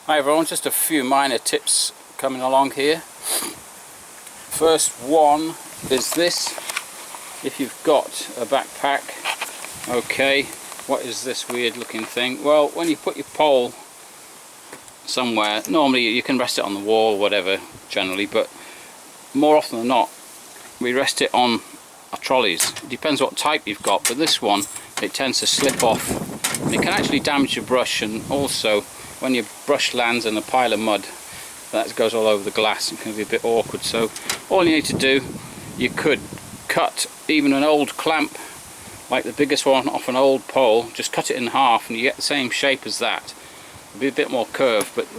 Hi everyone, just a few minor tips coming along here. First one is this. If you've got a backpack, okay, what is this weird looking thing? Well, when you put your pole somewhere, normally you can rest it on the wall or whatever generally, but more often than not we rest it on our trolleys. It depends what type you've got, but this one, it tends to slip off and it can actually damage your brush, and also when your brush lands in a pile of mud that goes all over the glass, it can be a bit awkward. So all you need to do, you could cut even an old clamp like the biggest one off an old pole, just cut it in half and you get the same shape as that. It'll be a bit more curved, but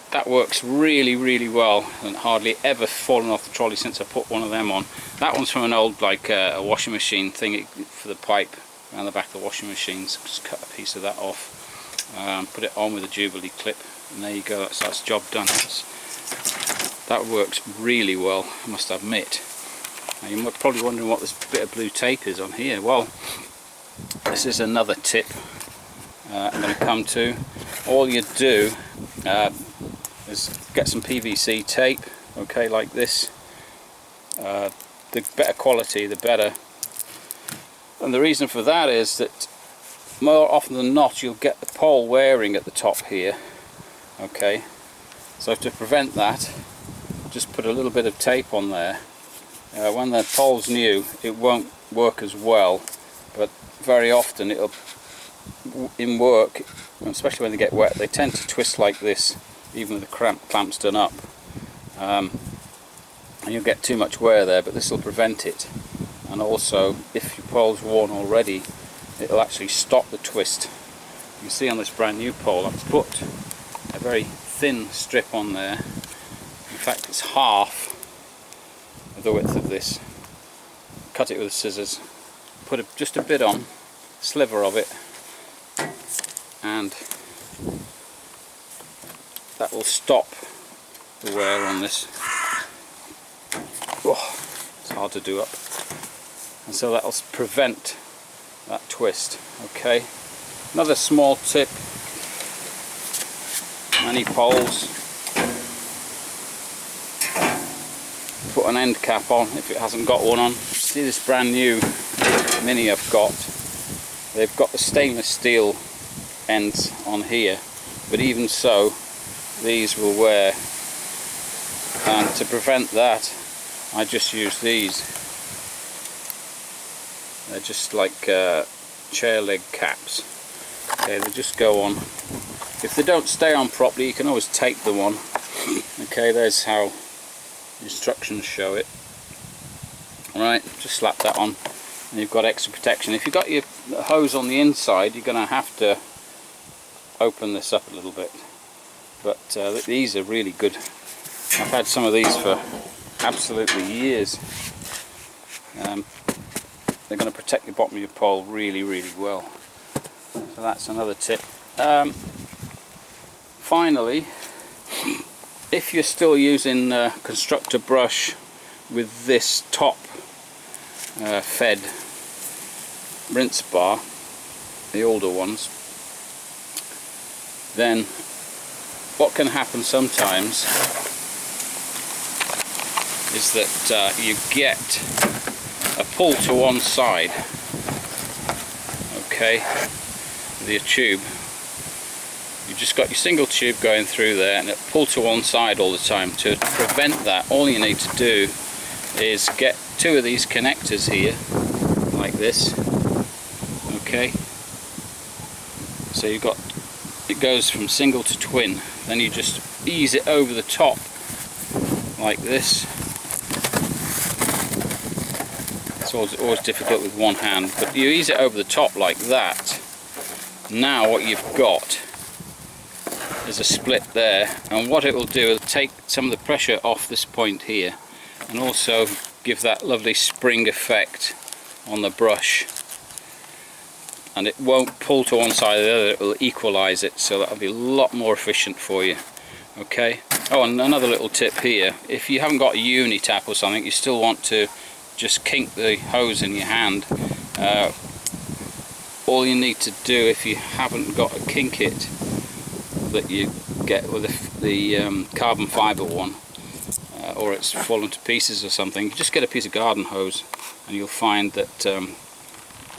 that works really well and hardly ever fallen off the trolley since I put one of them on. That one's from an old, like a washing machine thing for the pipe around the back of the washing machines. Just cut a piece of that off, put it on with a Jubilee clip, and there you go, that's the job done. That works really well, I must admit. Now you're probably wondering what this bit of blue tape is on here. Well, this is another tip I'm going to come to. All you do is get some PVC tape, okay, like this. The better quality, the better. And the reason for that is that more often than not you'll get the pole wearing at the top here, okay. So to prevent that, just put a little bit of tape on there. When the pole's new, it won't work as well, but very often it'll, in work, especially when they get wet, they tend to twist like this, even with the clamps done up, and you'll get too much wear there, but this will prevent it. And also, if your pole's worn already, it'll actually stop the twist. You can see on this brand new pole I've put a very thin strip on there. In fact, it's half of the width of this. Cut it with scissors, put just a bit on, sliver of it, and that will stop the wear on this. Oh, it's hard to do up. And so that will prevent that twist, okay. Another small tip, many poles, put an end cap on if it hasn't got one on. See this brand new Mini I've got, they've got the stainless steel ends on here, but even so these will wear, and to prevent that I just use these. They're just like chair leg caps, okay, they just go on. If they don't stay on properly you can always tape them on, okay. There's how the instructions show it. Alright, just slap that on and you've got extra protection. If you've got your hose on the inside, you're going to have to open this up a little bit, but these are really good. I've had some of these for absolutely years. They're going to protect the bottom of your pole really well. So that's another tip. Finally, if you're still using constructor brush with this top fed rinse bar, the older ones, then what can happen sometimes is that you get a pull to one side, okay, with your tube. You've just got your single tube going through there and it pull to one side all the time. To prevent that, all you need to do is get two of these connectors here, like this, okay. So you've got, it goes from single to twin, then you just ease it over the top like this. It's always difficult with one hand, but you ease it over the top like that. Now what you've got is a split there, and what it will do is take some of the pressure off this point here and also give that lovely spring effect on the brush, and it won't pull to one side or the other, it will equalize it, so that'll be a lot more efficient for you, okay. Oh, and another little tip here, if you haven't got a uni tap or something, you still want to just kink the hose in your hand. All you need to do, if you haven't got a kink it, that you get with the carbon fibre one, or it's fallen to pieces or something, you just get a piece of garden hose and you'll find that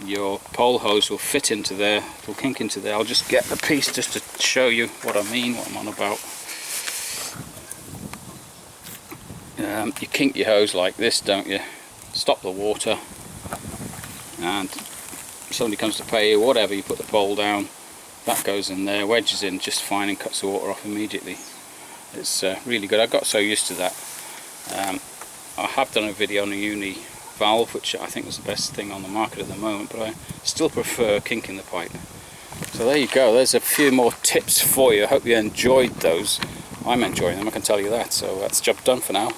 your pole hose will fit into there, it'll kink into there. I'll just get the piece just to show you what I mean, what I'm on about. You kink your hose like this, don't you? Stop the water, and somebody comes to pay you, whatever, you put the pole down, that goes in there, wedges in just fine and cuts the water off immediately. It's really good. I got so used to that. I have done a video on a uni valve, which I think is the best thing on the market at the moment, but I still prefer kinking the pipe. So there you go, there's a few more tips for you. I hope you enjoyed those. I'm enjoying them, I can tell you that. So that's the job done for now.